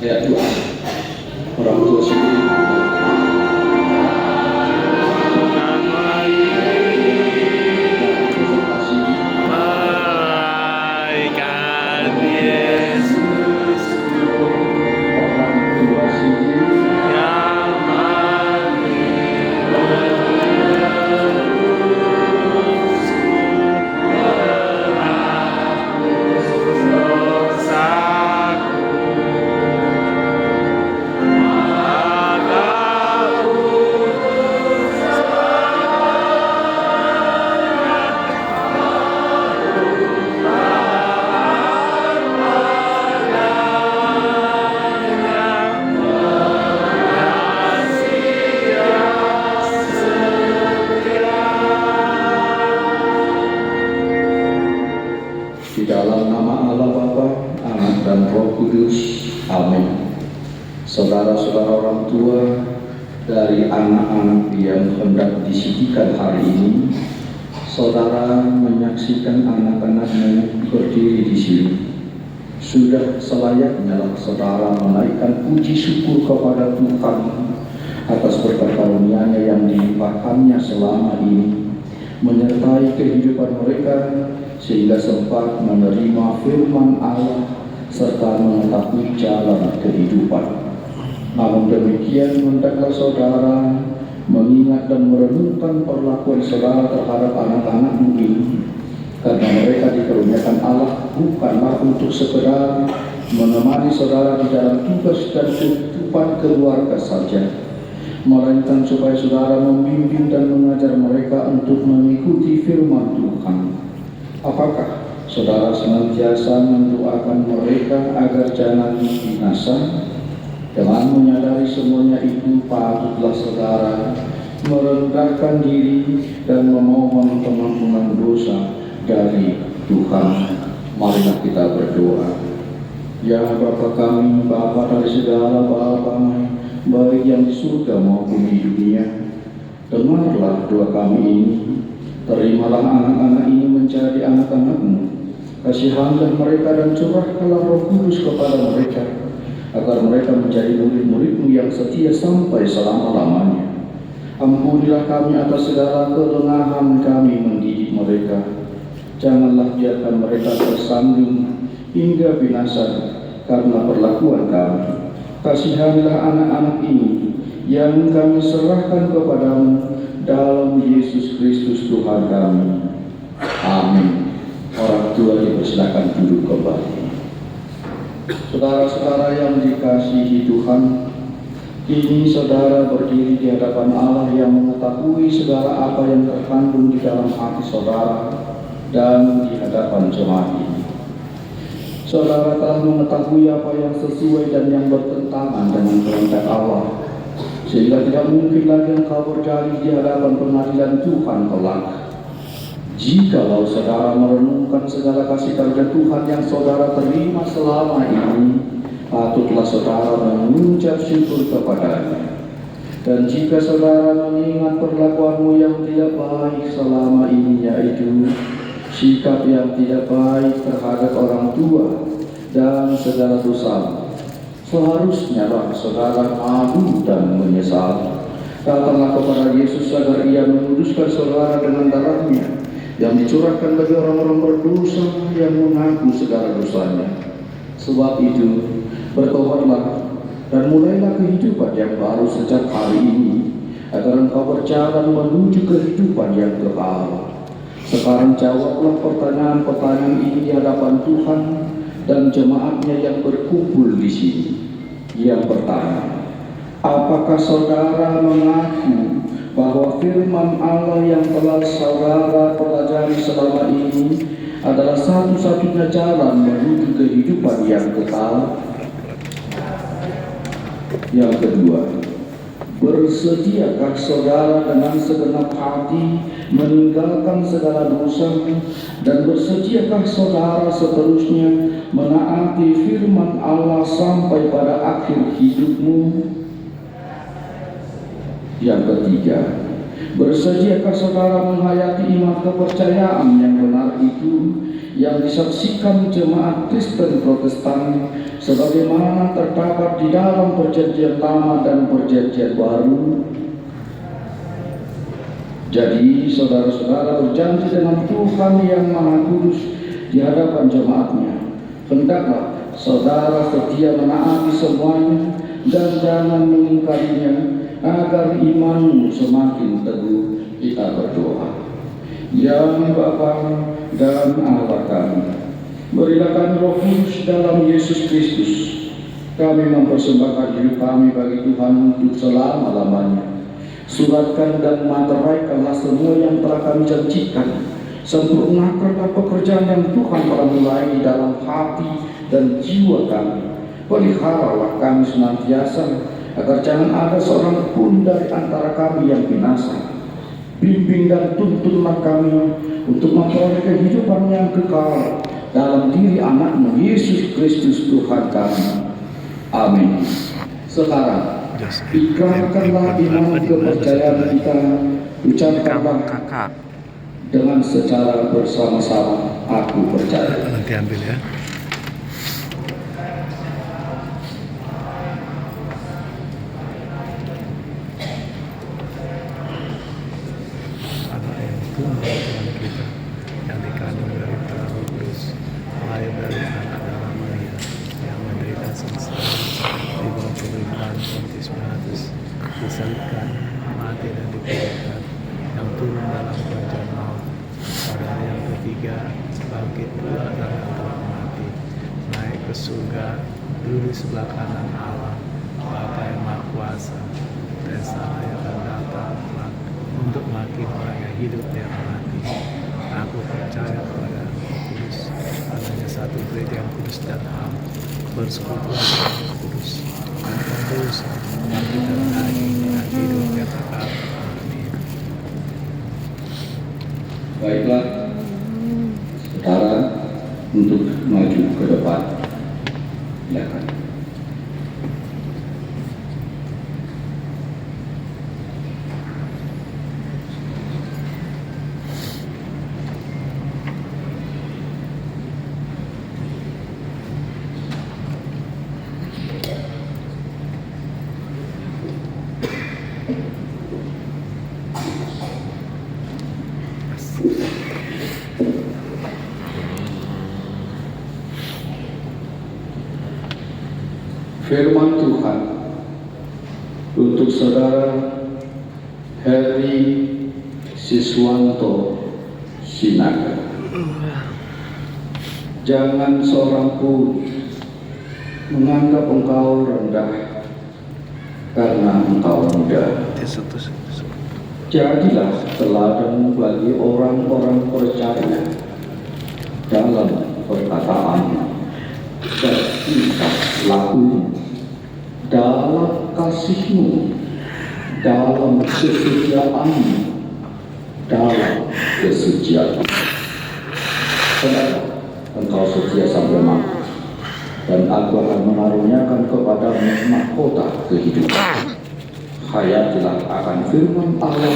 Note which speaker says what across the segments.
Speaker 1: Ayat 2. Orang tua sendiri di dalam nama Allah Bapa, Anak dan Roh Kudus. Amin. Saudara-saudara orang tua dari anak-anak yang hendak disitikan hari ini, saudara menyaksikan anak-anakmu berdiri di sini. Sudah selayaknya saudara menaikkan puji syukur kepada Tuhan atas berkat karunia-Nya yang dilimpahkannya selama ini, menyertai kehidupan mereka sehingga sempat menerima firman Allah serta mengetahui jalan kehidupan. Namun demikian, hendaklah saudara mengingat dan merenungkan perlakuan saudara terhadap anak-anakmu ini, karena mereka dikaruniakan Allah bukanlah untuk sekedar menemani saudara di dalam tugas dan kehidupan keluarga saja, melainkan supaya saudara membimbing dan mengajar mereka untuk mengikuti firman Tuhan. Apakah saudara senantiasa mendoakan mereka agar jangan binasa? Dengan menyadari semuanya itu, patutlah saudara merendahkan diri dan memohon pengampunan dosa dari Tuhan. Marilah kita berdoa. Ya Bapa kami, Bapa dari segala Bapa, baik yang di surga maupun di dunia, dengarlah doa kami ini. Terimalah anak-anak ini menjadi anak-anak-Mu. Kasihanlah mereka dan curahkanlah Roh Kudus kepada mereka, agar mereka menjadi murid-murid-Mu yang setia sampai selama-lamanya. Ampunilah kami atas segala kelengahan kami mendidik mereka. Janganlah biarkan mereka tersandung hingga binasa karena perlakuan kami. Kasihanilah anak-anak ini yang kami serahkan kepadamu dalam Yesus Kristus Tuhan kami. Amin. Orang tua dipersilakan duduk kembali. Saudara-saudara yang dikasihi Tuhan, kini saudara berdiri di hadapan Allah yang mengetahui segala apa yang terkandung di dalam hati saudara dan di hadapan jemaat ini. Saudara telah mengetahui apa yang sesuai dan yang bertentangan dengan kehendak Allah, sehingga tidak mungkin lagi engkau berdalih di hadapan pengadilan Tuhan kelak. Jikalau saudara merenungkan segala kasih karunia Tuhan yang saudara terima selama ini, patutlah saudara mengucap syukur kepada-Nya. Dan jika saudara mengingat perlakuanmu yang tidak baik selama ini, yaitu sikap yang tidak baik terhadap orang tua dan segala dosa, seharusnya saudara malu dan menyesal. Datanglah kepada Yesus agar Ia menguduskan saudara dengan darah-Nya yang dicurahkan bagi orang-orang berdosa yang mengaku segala dosanya. Sebab itu, bertobatlah dan mulailah kehidupan yang baru sejak hari ini, agar engkau berjalan menuju kehidupan yang kekal. Sekarang jawablah pertanyaan-pertanyaan ini di hadapan Tuhan dan jemaat-Nya yang berkumpul di sini. Yang pertama, apakah saudara mengaku bahwa firman Allah yang telah saudara pelajari selama ini adalah satu-satunya jalan menuju kehidupan yang kekal? Yang kedua, bersediakah saudara dengan segenap hati meninggalkan segala dosa, dan bersediakah saudara seterusnya menaati firman Allah sampai pada akhir hidupmu? Yang ketiga, bersediakah saudara menghayati iman kepercayaan yang benar itu, yang disaksikan jemaat Kristen Protestan sebagaimana terdapat di dalam Perjanjian Lama dan Perjanjian Baru. Jadi saudara-saudara berjanji dengan Tuhan yang Maha Kudus di hadapan jemaatnya, hendaklah saudara setia menaati semuanya dan jangan mengingkarinya, agar imanmu semakin teguh. Kita berdoa. Ya Bapa dan Allah kami, berilah kami Roh Kudus dalam Yesus Kristus. Kami mempersembahkan hidup kami bagi Tuhan untuk selama-lamanya. Suratkan dan materaikanlah semua yang telah kami janjikan. Sempurnakanlah pekerjaan yang Tuhan telah mulai dalam hati dan jiwa kami. Peliharalah kami senantiasa, agar jangan ada seorang pun dari antara kami yang binasa. Bimbing dan tuntunlah kami untuk memperoleh kehidupan yang kekal dalam diri anak-Mu Yesus Kristus Tuhan kami. Amin. Sekarang ikrarkanlah iman kepercayaan kita, ucapkanlah dengan secara bersama-sama, aku percaya.
Speaker 2: Nanti ambil ya. Anak yang tunggal Tuhan kita, yang dikandung dari Roh Kudus, lahir dari anak darah Maria, yang menderita sengsara di bawah pemerintahan Pontius Pilatus, disalibkan, mati dan dikuburkan, yang turun dalam kerajaan maut, pada hari yang ketiga bangkit pula dari antara mati, naik ke surga, duduk sebelah kanan Allah, Bapa yang Maha Kuasa, dan sana yang akan datang untuk makin orang yang hidup dan mati. Aku percaya kepada Roh Kudus, adanya satu gereja yang kudus dan am, bersekutu dengan Roh Kudus, ampun dosa, bangkitan daging dan hidup yang kekal. Amin.
Speaker 1: Baiklah, sekarang untuk maju ke depan. Silakan. Firman Tuhan untuk saudara Heri Siswanto Sinaga. Jangan seorang pun menganggap engkau rendah karena engkau muda. Jadilah teladan bagi orang-orang percaya dalam perkataan dan tingkah lakumu, dalam kasihmu, dalam kesetiaanmu, dalam kesucianmu. Hendaklah engkau setia sampai mati, dan aku akan mengaruniakan kepadamu mahkota kehidupan. Hayatilah akan firman Allah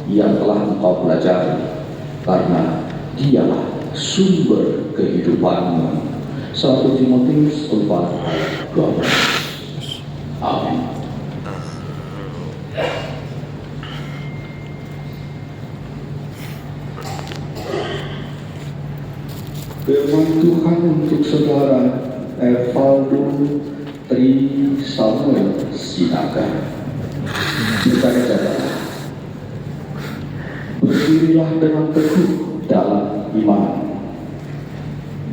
Speaker 1: yang telah engkau pelajari, karena dialah sumber kehidupanmu. 1 Timotius 4 ayat 12. Amin. Firman Tuhan untuk saudara Evaldo Tri Samuel Sinaga. Berkata-kata, berdirilah dengan teguh dalam iman,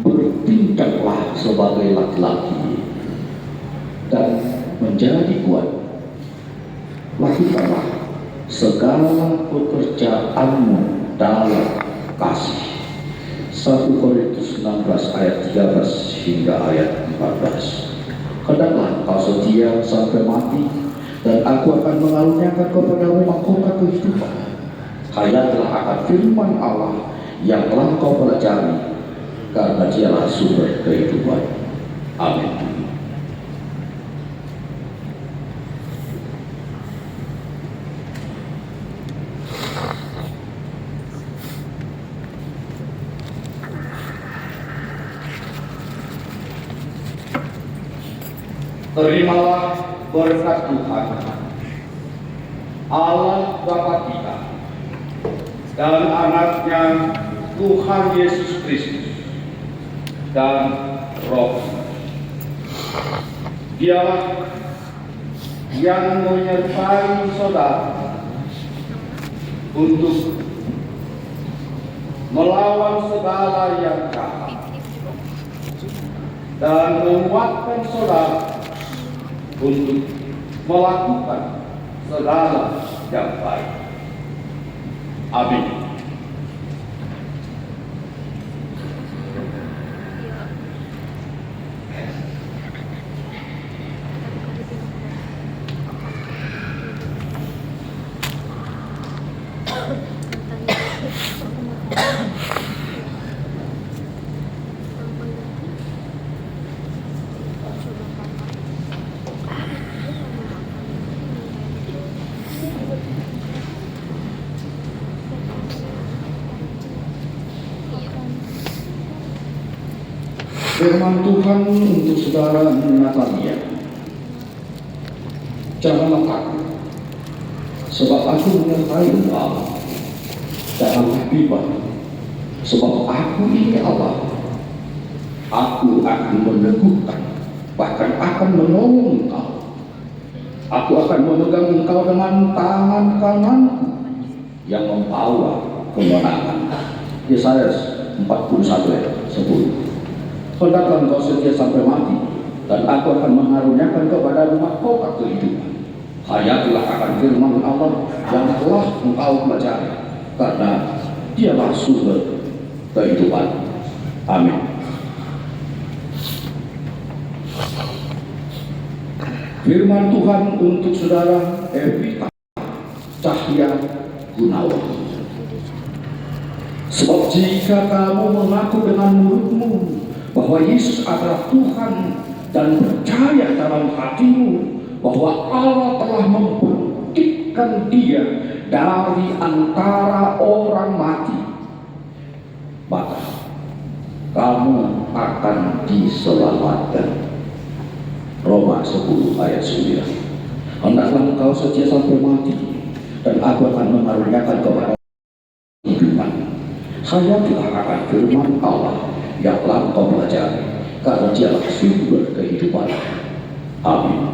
Speaker 1: bertindaklah sebagai laki-laki, dan menjadi kuat. Lakukanlah segala pekerjaanmu dalam kasih. 1 Korintus 16 ayat 13 hingga ayat 14. Hendaklah kau setia sampai mati, dan aku akan mengaruniakan kepadamu mahkota kehidupan. Hayatlah akan firman Allah yang telah kau pelajari, karena dialah sumber kehidupan. Amin. Terimalah berkat Tuhan, Allah Bapa kita, dan anaknya Tuhan Yesus Kristus, dan Roh. Dialah yang menyertai saudara untuk melawan segala yang jahat dan menguatkan saudara untuk melakukan segala yang baik. Amin. Firman Tuhan untuk saudara Natalia. Janganlah takut, sebab aku menyertai engkau. Janganlah bimbang, sebab aku ini Allah. Aku akan meneguhkan, bahkan akan menolong engkau. Aku akan memegang engkau dengan tangan kananku yang membawa kemenangan. Yesaya 41 ayat 10. Hendaklah engkau setia sampai mati, dan aku akan mengaruniakan kepada mahkota kehidupan. Hayatilah akan firman Allah yang telah engkau pelajari, karena dialah sumber kehidupan. Amin. Firman Tuhan untuk saudara Evita Cahya Gunawan. Sebab jika kamu mengaku dengan mulutmu bahwa Yesus adalah Tuhan dan percaya dalam hatimu bahwa Allah telah membangkitkan Dia dari antara orang mati, maka kamu akan diselamatkan. Roma 10 ayat 9. Hendaklah engkau setia sampai mati, dan aku akan mengaruniakan kepada kehidupan. Hayatilah akan firman Allah yang telah engkau pelajari, karena dialah sumber kehidupan. Amin.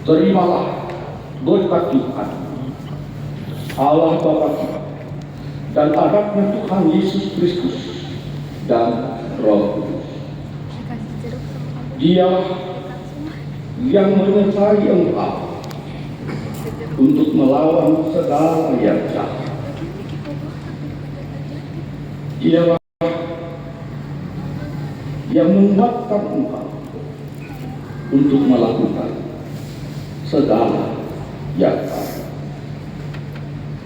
Speaker 1: Terimalah berkat Tuhan, Allah Bapa kita, dan anaknya Tuhan Yesus Kristus, dan Roh Kudus. Dia yang menyertai engkau untuk melawan segala yang jahat. Dialah yang menguatkan engkau untuk melakukan segala yang baik.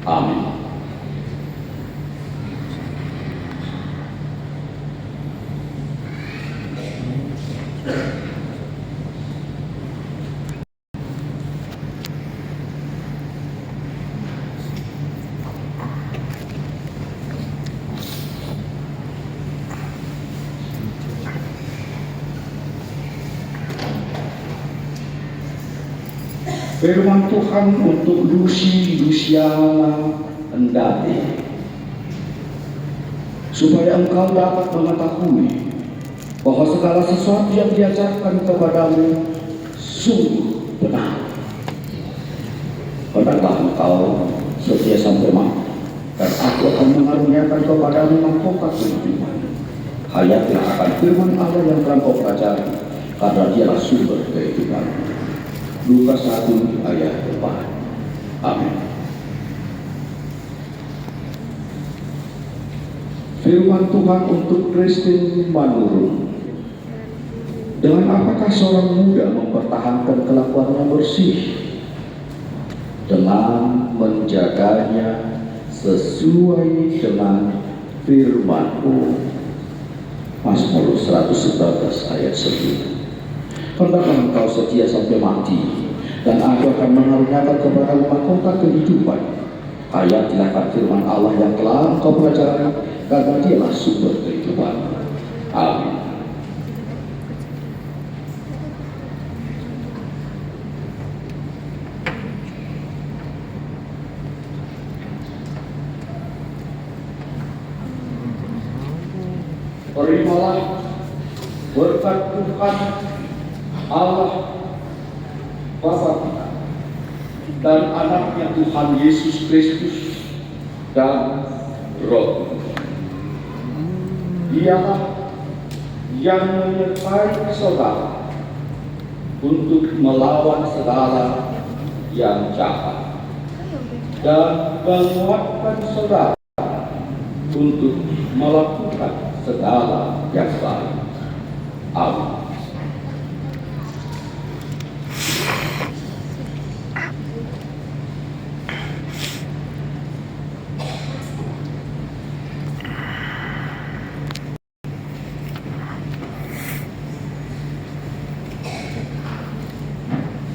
Speaker 1: Amin. Firman Tuhan untuk Luciana Endate, supaya engkau dapat mengetahui bahwa segala sesuatu yang diajarkan kepadamu sungguh benar. Hendaklah engkau setia sampai mati, dan aku akan mengaruniakan kepadamu mahkota kehidupan. Hayatilah akan firman Allah yang telah kau pelajari, karena dialah sumber kehidupan. Lukas 1 ayat 4. Amin. Firman Tuhan untuk Christine Manurung. Dengan apakah seorang muda mempertahankan kelakuannya bersih? Dengan menjaganya sesuai dengan firman-Mu. Mazmur 119 ayat 9. Hendaklah engkau setia sampai mati, dan Aku akan mengaruniakan kepada mahkota kehidupan. Hayatilah firman Allah yang telah Engkau pelajari, karena Dialah sumber kehidupan. Amin. Terimalah berkat Tuhan Allah Bapa kita dan anaknya Tuhan Yesus Kristus dan Roh Kudus. Dialah yang menyertai saudara untuk melawan segala yang jahat dan menguatkan saudara untuk melakukan segala yang baik. Amin.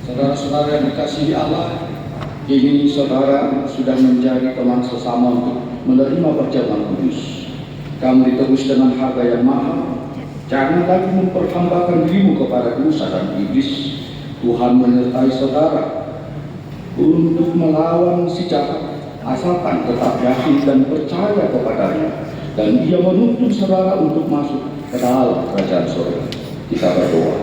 Speaker 1: Saudara-saudara yang dikasihi Allah, ini saudara sudah menjadi teman sesama untuk menerima perjamuan kudus. Kamu ditebus dengan harga yang mahal. Jangan lagi memperhambakan dirimu kepada dosa dan iblis. Tuhan menyertai saudara untuk melawan si jahat, asalkan tetap yakin dan percaya kepadanya, dan Dia menuntun saudara untuk masuk ke dalam kerajaan surga. Kita berdoa.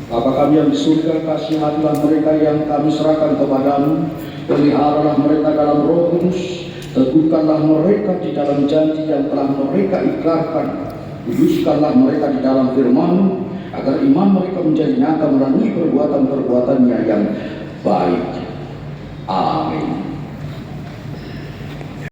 Speaker 1: Bapa kami yang di surga, kasihanilah mereka yang kami serahkan kepadamu. Peliharalah mereka dalam Roh Kudus. Teguhkanlah mereka di dalam janji yang telah mereka ikrarkan. Kuduskanlah mereka di dalam firman-Mu, agar iman mereka menjadi nyata melalui perbuatan-perbuatannya yang baik. Amin.